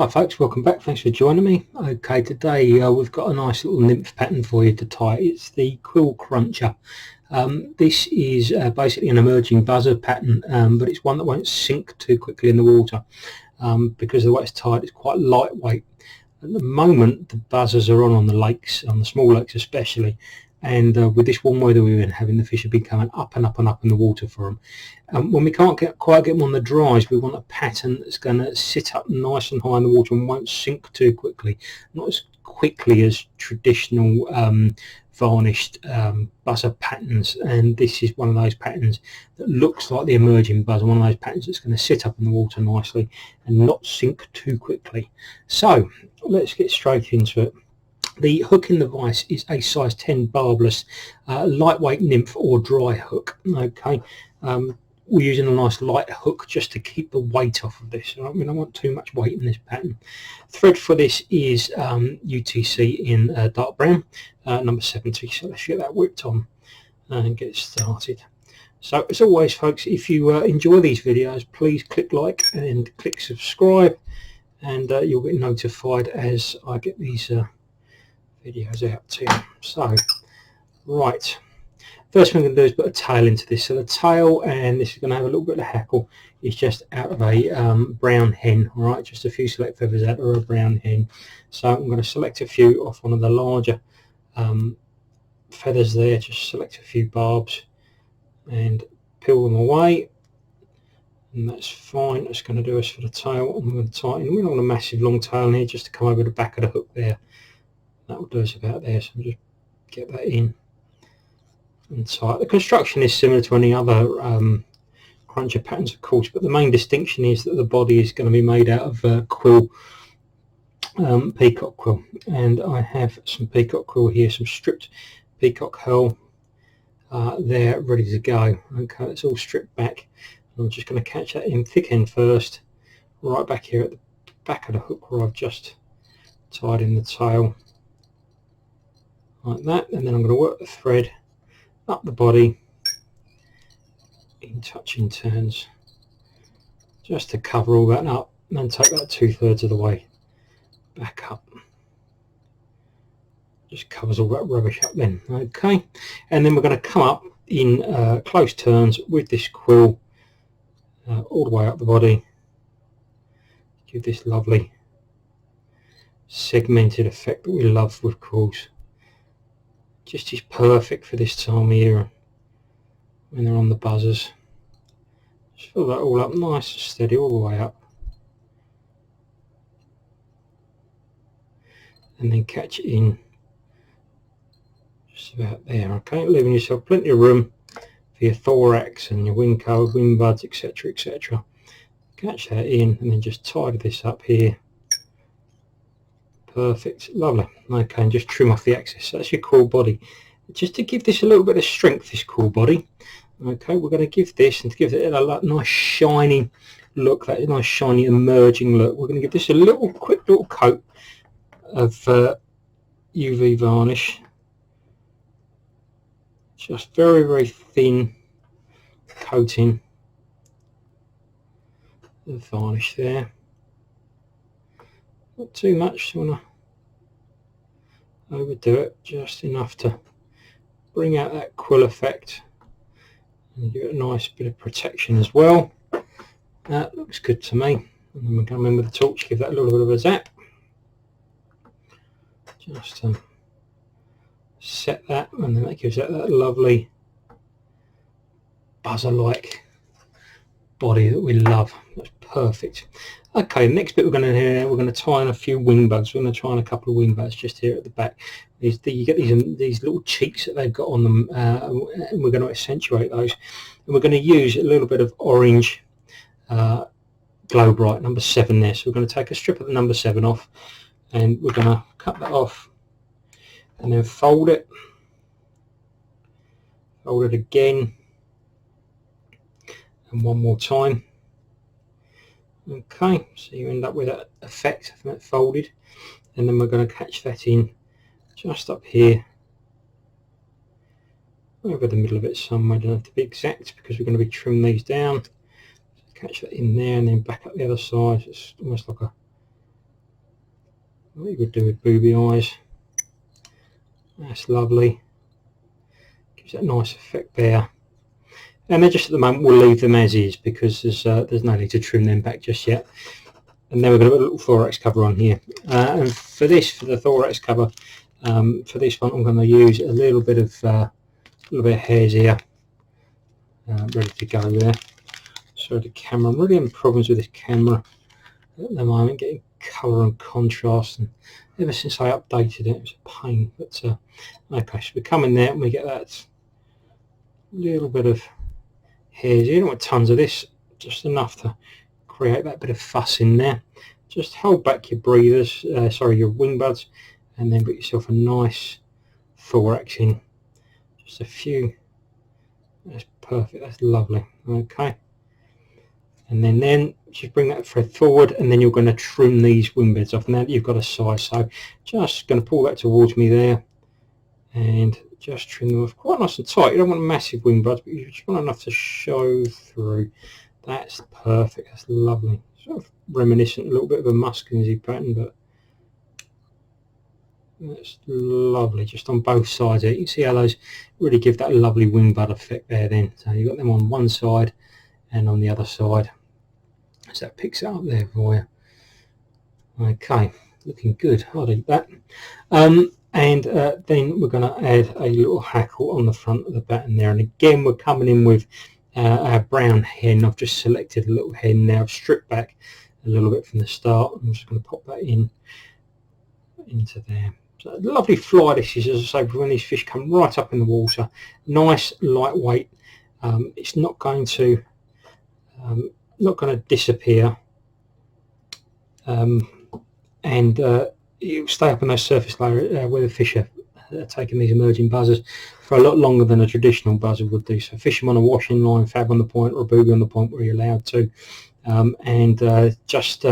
Hi folks, welcome back. Thanks for joining me. Okay, today we've got a nice little nymph pattern for you to tie. It's the Quill cruncher. This is basically an emerging buzzer pattern, but it's one that won't sink too quickly in the water because of the way it's tied. It's quite lightweight. At the moment the buzzers are on the lakes, on the small lakes especially, and with this warm weather we've been having, the fish have been coming up and up and up in the water for them. When we can't quite get them on the dries, we want a pattern that's going to sit up nice and high in the water and won't sink too quickly, not as quickly as traditional varnished buzzer patterns. And this is one of those patterns that looks like the emerging buzzer, one of those patterns that's going to sit up in the water nicely and not sink too quickly. So let's get straight into it. The hook in the vise is a size 10 barbless lightweight nymph or dry hook. Okay, we're using a nice light hook just to keep the weight off of this. Right? We don't want too much weight in this pattern. Thread for this is UTC in dark brown, number 70. So let's get that whipped on and get started. So as always folks, if you enjoy these videos, please click like and click subscribe, and you'll get notified as I get these videos out to you. So right, first thing I'm going to do is put a tail into this. So the tail, and this is going to have a little bit of hackle, is just out of a brown hen. All right, just a few select feathers out of a brown hen. So I'm going to select a few off one of the larger feathers there, just select a few barbs and peel them away, and that's fine. That's going to do us for the tail. I'm going to tighten. We don't want a massive long tail in here, just to come over the back of the hook there. That will do us about there. So just get that in and tight. The construction is similar to any other cruncher patterns, of course, but the main distinction is that the body is going to be made out of quill, peacock quill, and I have some peacock quill here, some stripped peacock herl. They're ready to go. Okay, it's all stripped back. I'm just going to catch that in thick end first, right back here at the back of the hook where I've just tied in the tail, like that, and then I'm going to work the thread up the body in touching turns just to cover all that up, and then take that 2/3 of the way back up. Just covers all that rubbish up then. Okay, and then we're going to come up in close turns with this quill all the way up the body. Give this lovely segmented effect that we love with quills. Just is perfect for this time of year when they're on the buzzers. Just fill that all up nice and steady all the way up, and then catch it in just about there. Okay, leaving yourself plenty of room for your thorax and your wing code, wing buds, etc, etc. Catch that in and then just tidy this up here. Perfect, lovely. Okay, and just trim off the excess. So that's your quill body. Just to give this a little bit of strength, this quill body. Okay, we're going to give this, and to give it a nice shiny look, that nice shiny emerging look, we're going to give this a quick little coat of UV varnish. Just very, very thin coating of varnish there. Not too much, don't want to overdo it, just enough to bring out that quill effect and give it a nice bit of protection as well. That looks good to me. And then we'll come in with the torch, give that a little bit of a zap, just to set that, and then that gives that lovely buzzer-like body that we love. That's perfect. Okay, next bit we're going to tie in a few wing buds. We're going to try on a couple of wing buds just here at the back. You get these little cheeks that they've got on them, and we're going to accentuate those. And we're going to use a little bit of orange Globrite number 7 there. So we're going to take a strip of the number 7 off, and we're going to cut that off, and then fold it again, and one more time. Okay, so you end up with that effect of that folded, and then we're going to catch that in just up here over the middle of it somewhere. Don't have to be exact because we're going to be trimming these down. Catch that in there and then back up the other side. It's almost like a what you would do with booby eyes. That's lovely. Gives that nice effect there. And then just at the moment we'll leave them as is, because there's no need to trim them back just yet. And then we're going to put a little thorax cover on here. And for the thorax cover, for this one I'm going to use a little bit of hares here, ready to go there. So the camera, I'm really having problems with this camera at the moment, getting colour and contrast, and ever since I updated it, it was a pain. But okay, so we come in there and we get that little bit of hares. You don't want tons of this, just enough to create that bit of fuss in there. Just hold back your breathers, your wing buds, and then put yourself a nice thorax in. Just a few. That's perfect. That's lovely. Okay. And then just bring that thread forward, and then you're going to trim these wing beds off. Now that you've got a size, so just going to pull that towards me there, and just trim them off quite nice and tight. You don't want massive wing buds, but you just want enough to show through. That's perfect. That's lovely. Sort of reminiscent, a little bit of a muskelinzy pattern, but that's lovely. Just on both sides there, you can see how those really give that lovely wing bud effect there. Then, so you've got them on one side and on the other side. So that picks it up there for you. Okay, looking good. I'll eat that. And then we're going to add a little hackle on the front of the pattern there. And again, we're coming in with our brown hen. I've just selected a little hen now. I've stripped back a little bit from the start. I'm just going to pop that into there. So lovely fly this is, as I say, when these fish come right up in the water. Nice, lightweight. It's not going to disappear, and it'll stay up on those surface layer where the fish are taking these emerging buzzers for a lot longer than a traditional buzzer would do. So fish them on a washing line, fab on the point, or a booby on the point where you're allowed to, just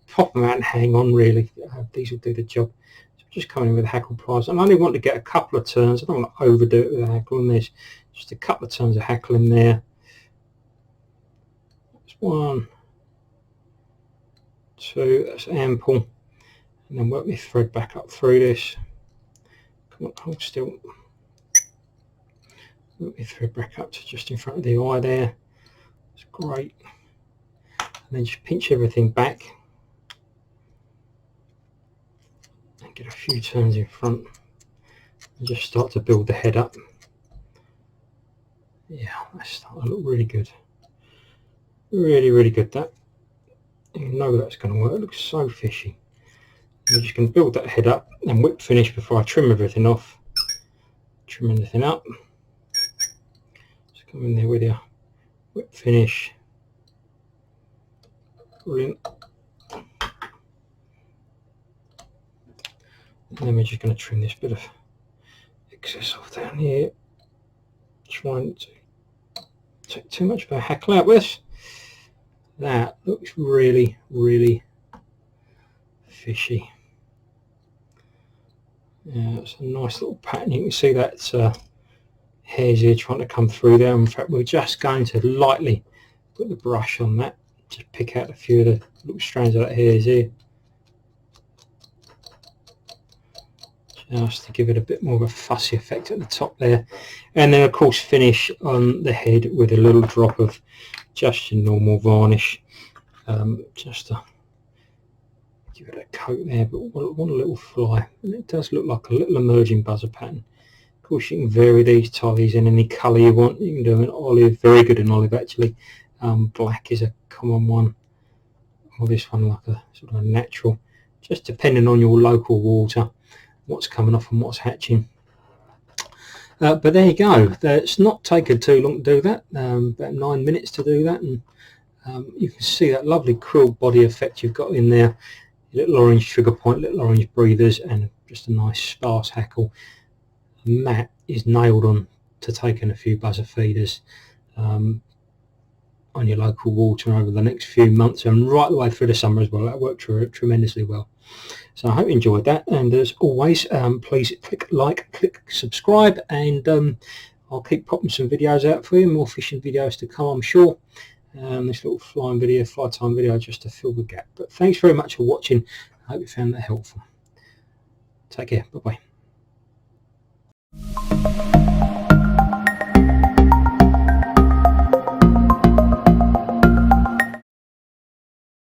pop them out and hang on. Really, these will do the job. So just coming in with a hackle pliers, and I only want to get a couple of turns. I don't want to overdo it with a hackle on this. Just a couple of turns of hackle in there. One, two, that's ample. And then work my thread back up through this. Come on, hold still. Work my thread back up to just in front of the eye there. That's great. And then just pinch everything back. And get a few turns in front. And just start to build the head up. Yeah, that's starting to look really good. Really good. That, you know that's going to work. It looks so fishy. I'm just going to build that head up and whip finish before I trim everything off. Trim anything up. Just come in there with your whip finish. Brilliant. And then we're just going to trim this bit of excess off down here. Trying to take too much of a hackle out with this. That looks really fishy. Yeah, it's a nice little pattern. You can see that hares here trying to come through there. In fact, we're just going to lightly put the brush on that, just pick out a few of the little strands of that hares here, just to give it a bit more of a fussy effect at the top there. And then of course finish on the head with a little drop of just your normal varnish, just to give it a coat there, but want a little fly. And it does look like a little emerging buzzer pattern. Of course you can vary these, tie these in any colour you want. You can do an olive, very good in olive actually. Black is a common one, or this one like a sort of a natural, just depending on your local water, what's coming off and what's hatching. But there you go. It's not taken too long to do that, about 9 minutes to do that, and you can see that lovely quill body effect you've got in there. Little orange trigger point, little orange breathers, and just a nice sparse hackle. And that is nailed on to taking a few buzzer feeders on your local water over the next few months and right the way through the summer as well. That worked tremendously well. So I hope you enjoyed that, and as always, please click like, click subscribe, and I'll keep popping some videos out for you, more fishing videos to come, I'm sure. This little fly time video just to fill the gap. But thanks very much for watching. I hope you found that helpful. Take care. Bye bye.